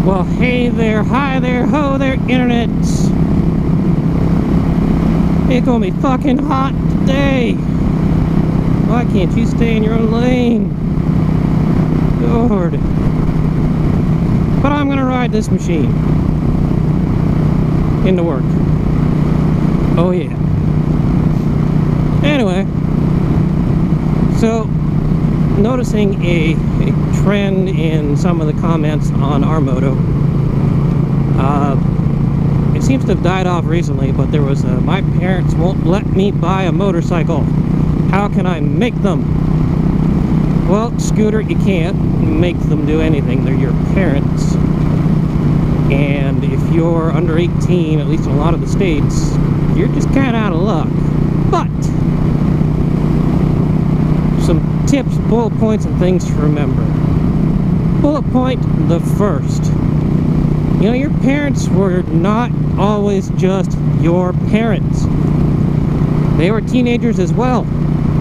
Well, hey there, hi there, ho there, internets. It's gonna be fucking hot today. Why can't you stay in your own lane? Lord. But I'm gonna ride this machine into work. Oh yeah. Anyway, so noticing a trend in some of the comments on Armoto. It seems to have died off recently, but there was my parents won't let me buy a motorcycle. How can I make them? Well, Scooter, you can't make them do anything. They're your parents. And if you're under 18, at least in a lot of the states, you're just kind of out of luck. But some tips, bullet points, and things to remember. Bullet point the first. You know, your parents were not always just your parents. They were teenagers as well.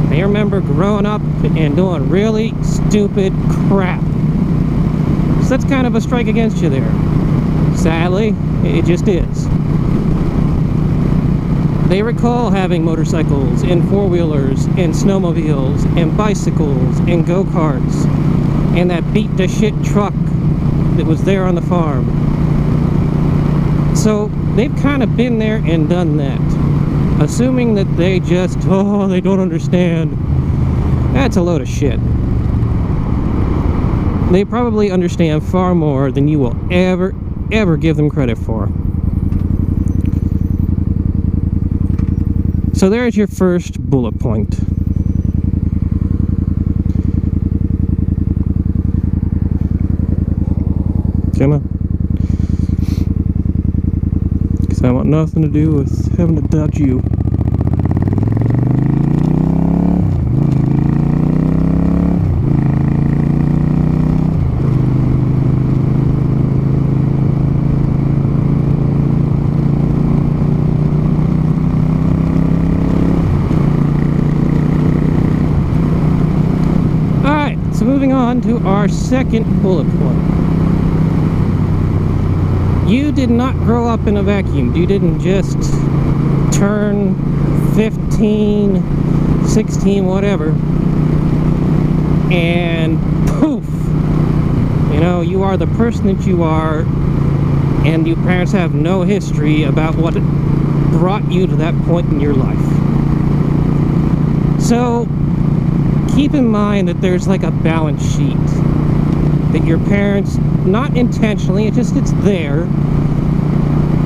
They remember growing up and doing really stupid crap. So that's kind of a strike against you there. Sadly, it just is. They recall having motorcycles and four-wheelers and snowmobiles and bicycles and go-karts and that beat-to-shit truck that was there on the farm. So they've kind of been there and done that. Assuming that they just, they don't understand. That's a load of shit. They probably understand far more than you will ever give them credit for. So there's your first bullet point. Come on. Because I want nothing to do with having to dodge you. Alright, so moving on to our second bullet point. You did not grow up in a vacuum. You didn't just turn 15, 16, whatever, and poof! You know, you are the person that you are, and your parents have no history about what brought you to that point in your life. So, keep in mind that there's like a balance sheet that your parents, not intentionally, it's there,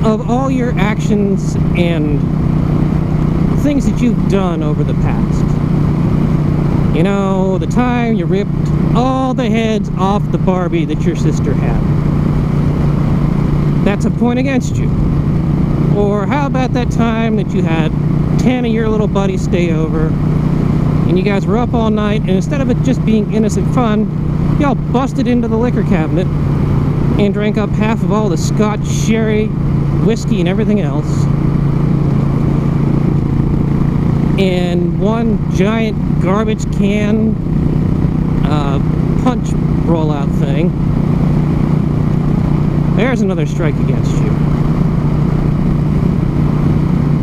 of all your actions and things that you've done over the past. You know, the time you ripped all the heads off the Barbie that your sister had. That's a point against you. Or how about that time that you had 10 of your little buddies stay over, and you guys were up all night, and instead of it just being innocent fun, y'all busted into the liquor cabinet and drank up half of all the scotch, sherry, whiskey, and everything else in one giant garbage can punch rollout thing. There's another strike against you.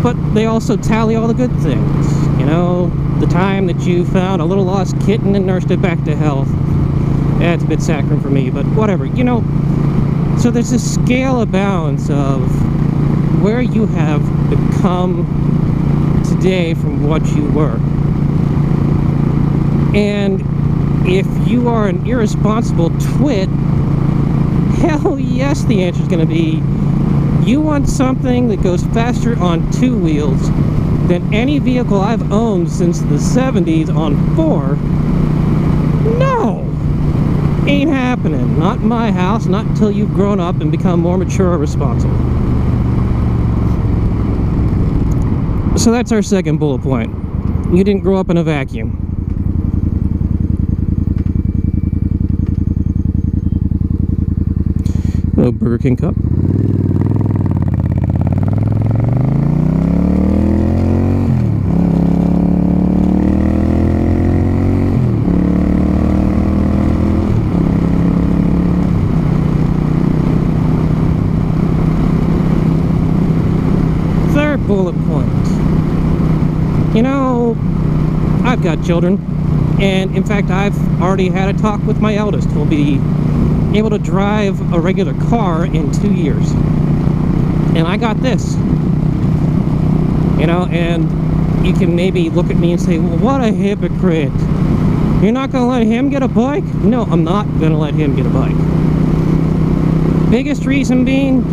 But they also tally all the good things. You know, the time that you found a little lost kitten and nursed it back to health. That's a bit saccharine for me, but whatever. You know, so there's a scale of balance of where you have become today from what you were. And if you are an irresponsible twit, hell yes, the answer is going to be you want something that goes faster on two wheels than any vehicle I've owned since the 70s on four. No! Ain't happening. Not in my house, not until you've grown up and become more mature or responsible. So that's our second bullet point. You didn't grow up in a vacuum. Hello, Burger King cup. bullet point. You know, I've got children, and in fact, I've already had a talk with my eldest, who'll be able to drive a regular car in 2 years. And I got this. You know, and you can maybe look at me and say, well, what a hypocrite. You're not going to let him get a bike? No, I'm not going to let him get a bike. Biggest reason being,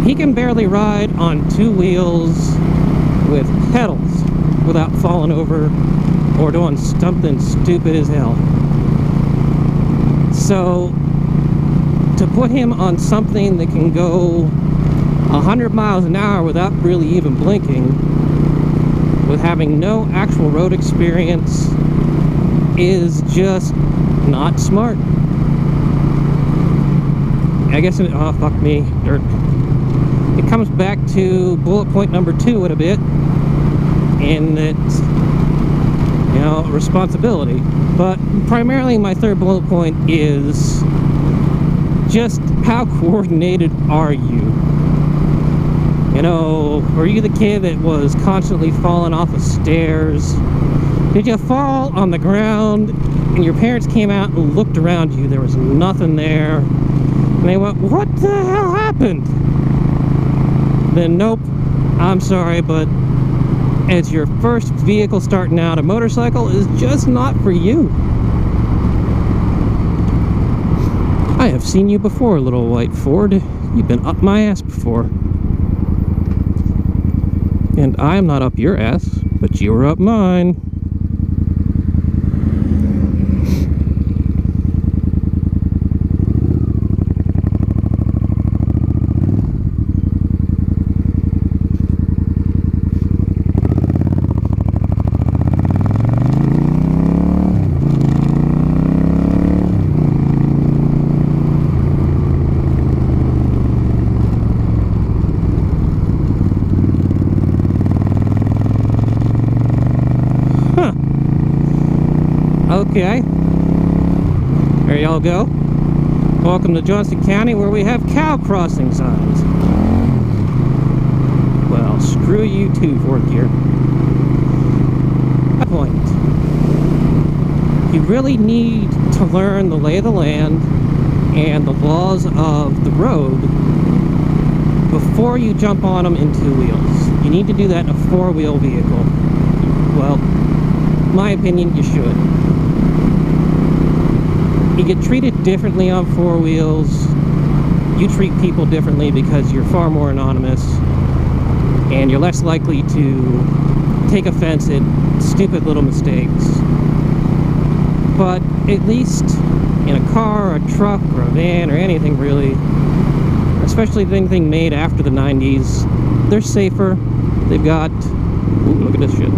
he can barely ride on 2 wheels with pedals without falling over or doing something stupid as hell. So, to put him on something that can go 100 miles an hour without really even blinking, with having no actual road experience, is just not smart. I guess oh fuck me, dirt. It comes back to bullet point number 2 in a bit, in that, you know, responsibility. But primarily my third bullet point is just how coordinated are you? You know, were you the kid that was constantly falling off of stairs? Did you fall on the ground and your parents came out and looked around you? There was nothing there. And they went, what the hell happened? Then, nope, I'm sorry, but as your first vehicle starting out, a motorcycle is just not for you. I have seen you before, little white Ford. You've been up my ass before. And I am not up your ass, but you were up mine. Okay, there y'all go. Welcome to Johnston County, where we have cow crossing signs. Well, screw you too, fourth gear. Point. You really need to learn the lay of the land and the laws of the road before you jump on them in 2 wheels. You need to do that in a 4-wheel vehicle. Well, my opinion, you should. You get treated differently on 4 wheels. You treat people differently because you're far more anonymous, and you're less likely to take offense at stupid little mistakes. But at least in a car, or a truck, or a van, or anything really, especially anything made after the 90s, they're safer. They've got... Ooh, look at this shit.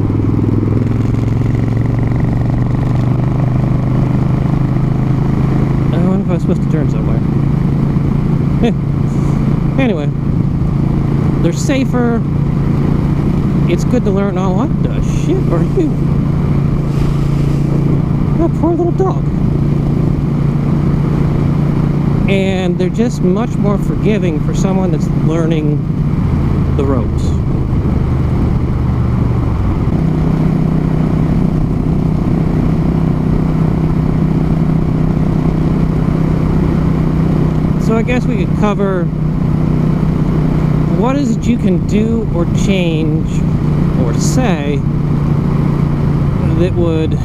I was supposed to turn somewhere. Anyway, they're safer. It's good to learn. Oh, what the shit are you? Oh, poor little dog. And they're just much more forgiving for someone that's learning the ropes. So I guess we could cover what is it you can do or change or say that would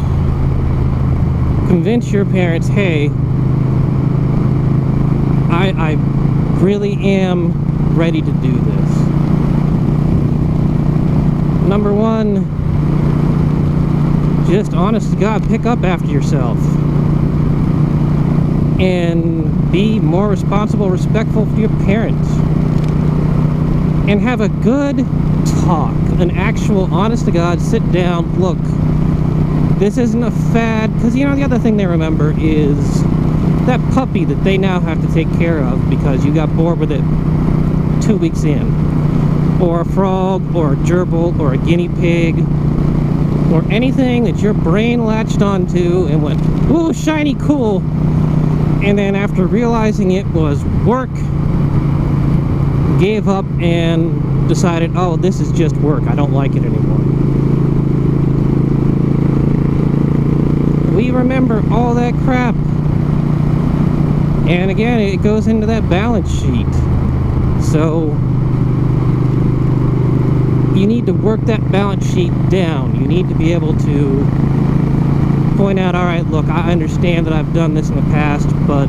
convince your parents, hey, I really am ready to do this. Number 1, just honest to God, pick up after yourself. And be more responsible, respectful to your parents. And have a good talk, an actual, honest to God, sit down, look, this isn't a fad, because you know, the other thing they remember is that puppy that they now have to take care of because you got bored with it 2 weeks in. Or a frog, or a gerbil, or a guinea pig, or anything that your brain latched onto and went, ooh, shiny, cool. And then after realizing it was work, gave up and decided, oh, this is just work, I don't like it anymore. We remember all that crap. And again, it goes into that balance sheet. So you need to work that balance sheet down. You need to be able to point out, all right, look, I understand that I've done this in the past, but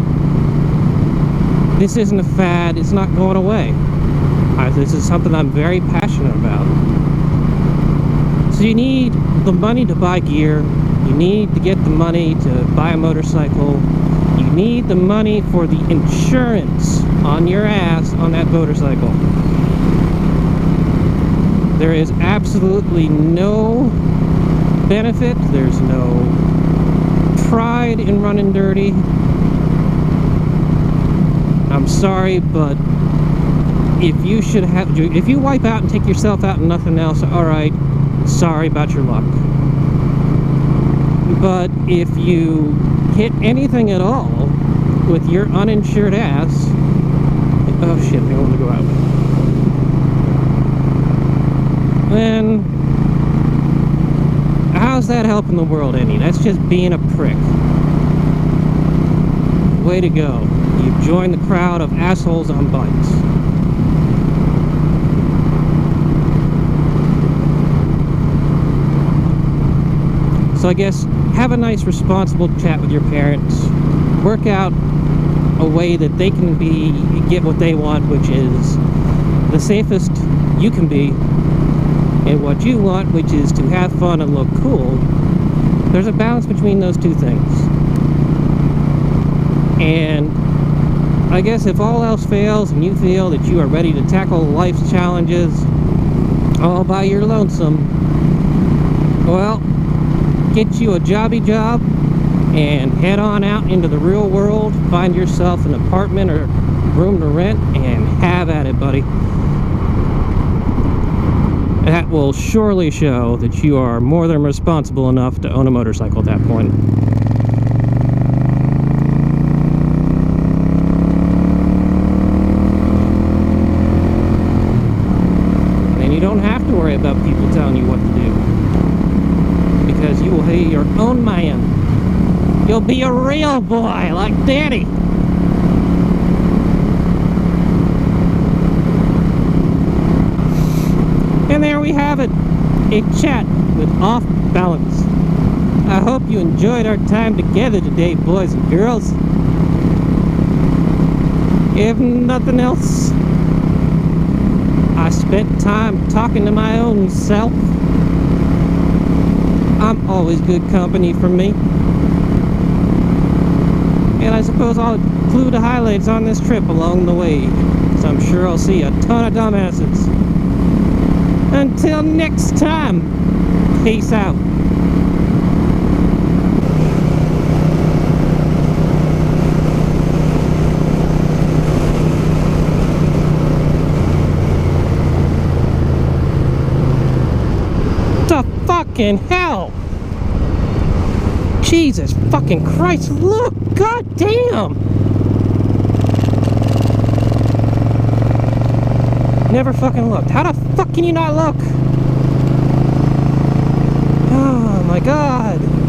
this isn't a fad, it's not going away. This is something I'm very passionate about. So you need the money to buy gear, you need to get the money to buy a motorcycle, you need the money for the insurance on your ass on that motorcycle. There is absolutely no benefit, there's no pride in running dirty. I'm sorry, but if you wipe out and take yourself out and nothing else, alright, sorry about your luck. But if you hit anything at all with your uninsured ass, oh shit, I want to go out. Then how's that helping the world any? That's just being a prick. Way to go. You've joined the crowd of assholes on bikes. So I guess have a nice responsible chat with your parents. Work out a way that they can get what they want, which is the safest you can be, and what you want, which is to have fun and look cool. There's a balance between those two things. And I guess if all else fails and you feel that you are ready to tackle life's challenges all by your lonesome, well, get you a jobby job and head on out into the real world, find yourself an apartment or room to rent, and have at it, buddy. That will surely show that you are more than responsible enough to own a motorcycle at that point. And you don't have to worry about people telling you what to do, because you will be your own man. You'll be a real boy like Daddy. And there we have it, a chat with Off Balance. I hope you enjoyed our time together today, boys and girls. If nothing else, I spent time talking to my own self. I'm always good company for me. And I suppose I'll include the highlights on this trip along the way, because I'm sure I'll see a ton of dumbasses. Until next time, peace out. The fucking hell! Jesus fucking Christ, look! God damn! Never fucking looked. How the fuck can you not look? Oh my god.